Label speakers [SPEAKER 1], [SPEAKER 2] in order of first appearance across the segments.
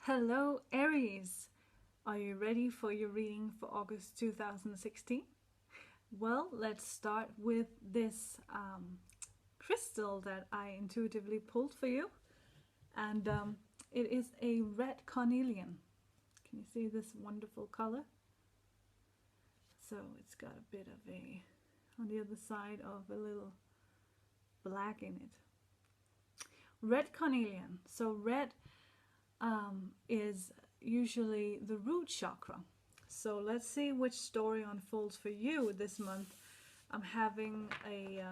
[SPEAKER 1] Hello Aries, are you ready for your reading for August 2016? Well, let's start with this crystal that I intuitively pulled for you, and it is a red carnelian. Can you see this wonderful color? So it's got a bit of a, on the other side of a little black in it. Red carnelian. So red is usually the root chakra. So let's see which story unfolds for you this month. I'm having a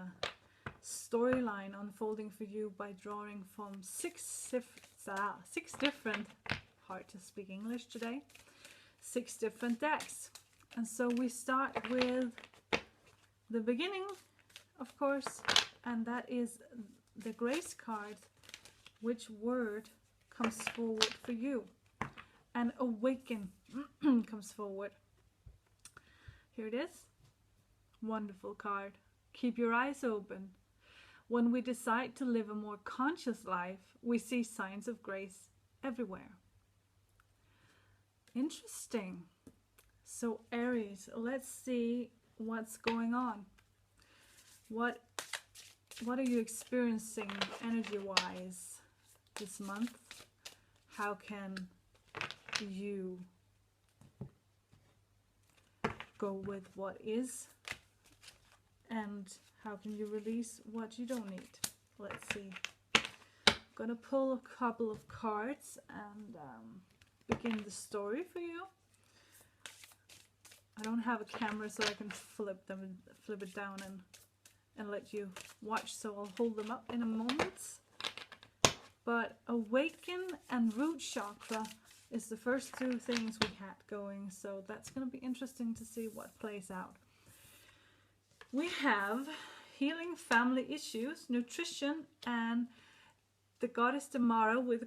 [SPEAKER 1] storyline unfolding for you by drawing from six different, hard to speak English today, 6 different decks. And so we start with the beginning, of course, and that is the grace card. Which word comes forward for you? And awaken comes forward. Here it is. Wonderful card. Keep your eyes open. When we decide to live a more conscious life, we see signs of grace everywhere. Interesting. So Aries, let's see what's going on. What are you experiencing energy-wise this month? How can you go with what is, and how can you release what you don't need? Let's see. I'm gonna pull a couple of cards and begin the story for you. I don't have a camera, so I can flip it down and let you watch, so I'll hold them up in a moment. But awaken and root chakra is the first 2 things we had going, so that's going to be interesting to see what plays out. We have healing family issues, nutrition, and the goddess Tamara with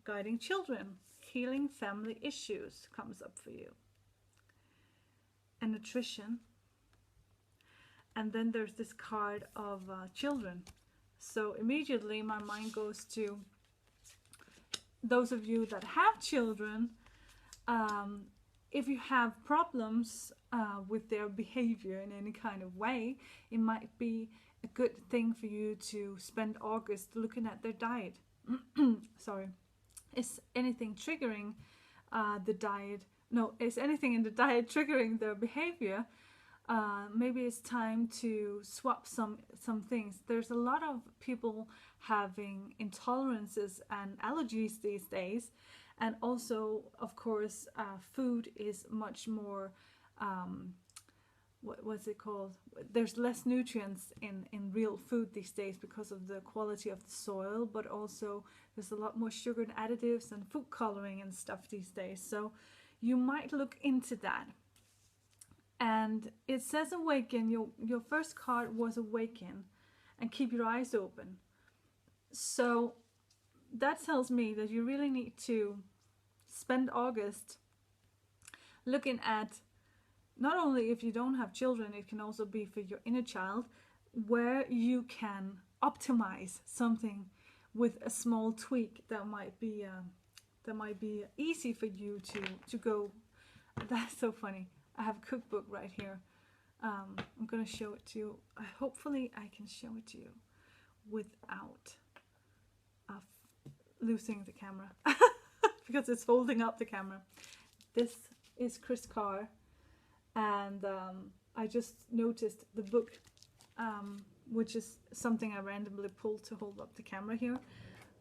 [SPEAKER 1] guiding children. Healing family issues comes up for you. And nutrition. And then there's this card of children. So immediately my mind goes to those of you that have children. If you have problems with their behavior in any kind of way, it might be a good thing for you to spend August looking at their diet. Sorry. Is anything triggering the diet? No, is anything in the diet triggering their behavior? Maybe it's time to swap some things. There's a lot of people having intolerances and allergies these days, and also, of course, food is much more what's it called? There's less nutrients in real food these days because of the quality of the soil, but also there's a lot more sugar and additives and food coloring and stuff these days. So you might look into that. And it says awaken. Your first card was awaken and keep your eyes open. So that tells me that you really need to spend August looking at, not only if you don't have children, it can also be for your inner child, where you can optimize something with a small tweak that might be easy for you to go. That's so funny. I have a cookbook right here. I'm going to show it to you. Hopefully I can show it to you without losing the camera because it's holding up the camera. This is Chris Carr, and I just noticed the book, which is something I randomly pulled to hold up the camera here.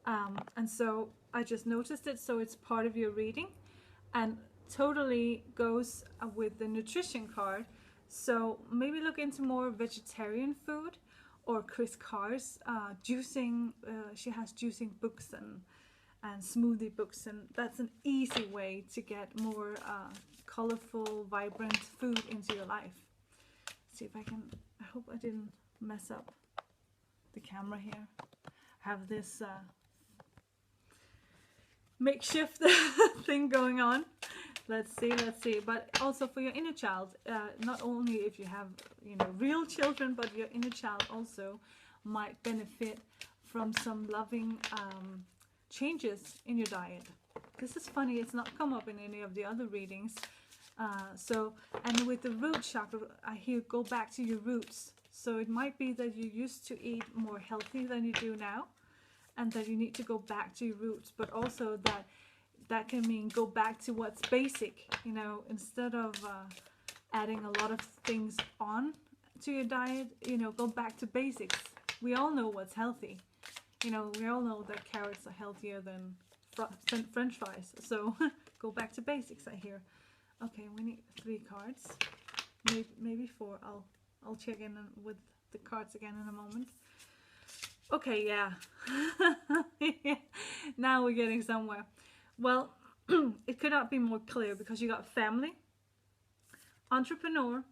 [SPEAKER 1] And so I just noticed it, so it's part of your reading. And totally goes with the nutrition card. So maybe look into more vegetarian food, or Chris Carr's juicing. She has juicing books and smoothie books, and that's an easy way to get more colorful, vibrant food into your life. See if I can, I hope I didn't mess up the camera here. I have this makeshift thing going on. Let's see. But also for your inner child, not only if you have, real children, but your inner child also might benefit from some loving changes in your diet. This is funny, it's not come up in any of the other readings. And with the root chakra, I hear go back to your roots. So it might be that you used to eat more healthy than you do now, and that you need to go back to your roots, but also that can mean go back to what's basic, you know, instead of adding a lot of things on to your diet, you know, go back to basics. We all know what's healthy. You know, we all know that carrots are healthier than French fries. So go back to basics, I hear. Okay, we need 3 cards, maybe 4. I'll check in with the cards again in a moment. Okay, yeah. Yeah. Now we're getting somewhere. Well, it could not be more clear, because you got family, entrepreneur,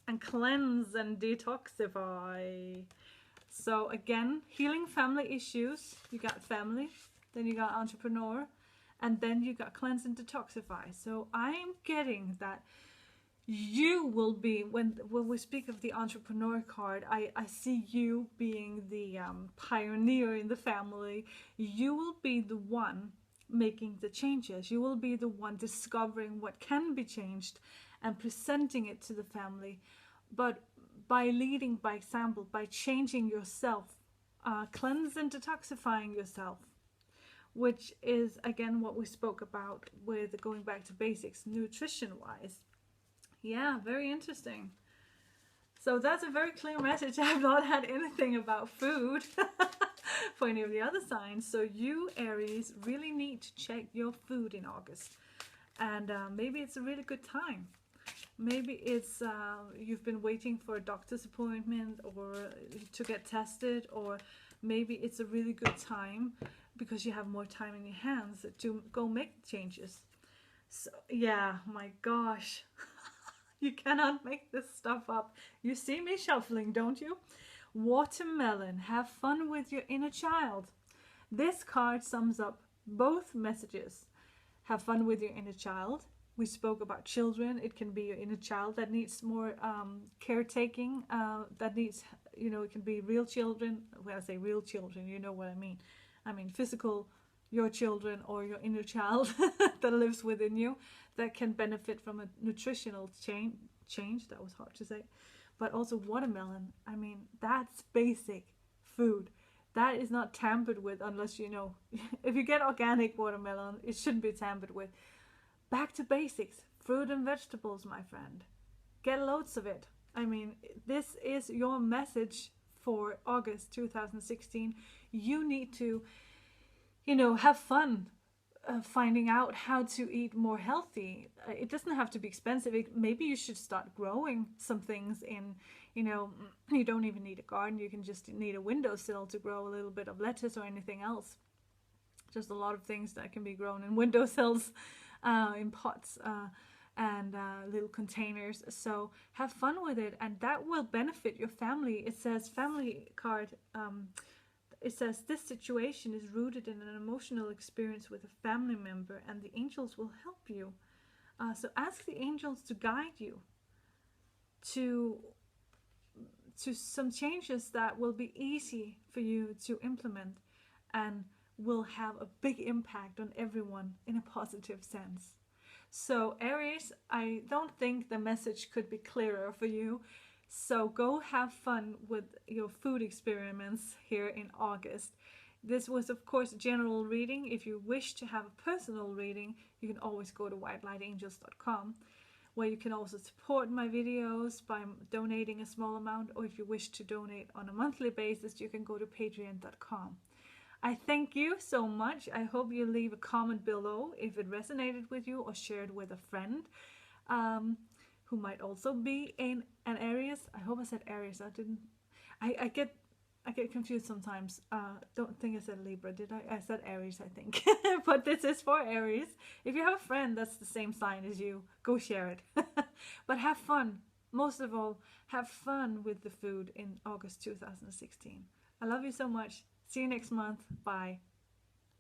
[SPEAKER 1] and cleanse and detoxify. So again, healing family issues. You got family, then you got entrepreneur, and then you got cleanse and detoxify. So I'm getting that you will be, when we speak of the entrepreneur card, I see you being the pioneer in the family. You will be the one making the changes. You will be the one discovering what can be changed and presenting it to the family. But by leading by example, by changing yourself, cleanse and detoxifying yourself, which is again what we spoke about with going back to basics, nutrition-wise. Yeah, very interesting. So that's a very clear message. I have not had anything about food for any of the other signs. So you, Aries, really need to check your food in August. And maybe it's a really good time. Maybe it's you've been waiting for a doctor's appointment or to get tested, or maybe it's a really good time because you have more time in your hands to go make changes. So yeah, my gosh. You cannot make this stuff up. You see me shuffling, don't you? Watermelon, have fun with your inner child. This card sums up both messages. Have fun with your inner child. We spoke about children. It can be your inner child that needs more caretaking, that needs, you know, it can be real children. When I say real children, you know what I mean. I mean physical, your children, or your inner child that lives within you, that can benefit from a nutritional change. That was hard to say. But also watermelon, I mean, that's basic food. That is not tampered with unless, you know, if you get organic watermelon, it shouldn't be tampered with. Back to basics, fruit and vegetables, my friend. Get loads of it. I mean, this is your message for August 2016. You need to, you know, have fun finding out how to eat more healthy. It doesn't have to be expensive. Maybe you should start growing some things in, you know, you don't even need a garden. You can just need a windowsill to grow a little bit of lettuce or anything else. Just a lot of things that can be grown in windowsills, in pots and little containers. So have fun with it, and that will benefit your family. It says family card. It says this situation is rooted in an emotional experience with a family member, and the angels will help you. So ask the angels to guide you to some changes that will be easy for you to implement and will have a big impact on everyone in a positive sense. So Aries, I don't think the message could be clearer for you. So go have fun with your food experiments here in August. This was, of course, a general reading. If you wish to have a personal reading, you can always go to whitelightingels.com, where you can also support my videos by donating a small amount, or if you wish to donate on a monthly basis, you can go to patreon.com. I thank you so much. I hope you leave a comment below if it resonated with you, or shared with a friend who might also be an Aries. I hope I said Aries. I didn't. I get confused sometimes. Don't think I said Libra, did I? I said Aries, I think. But this is for Aries. If you have a friend that's the same sign as you, go share it. But have fun. Most of all, have fun with the food in August 2016. I love you so much. See you next month. Bye.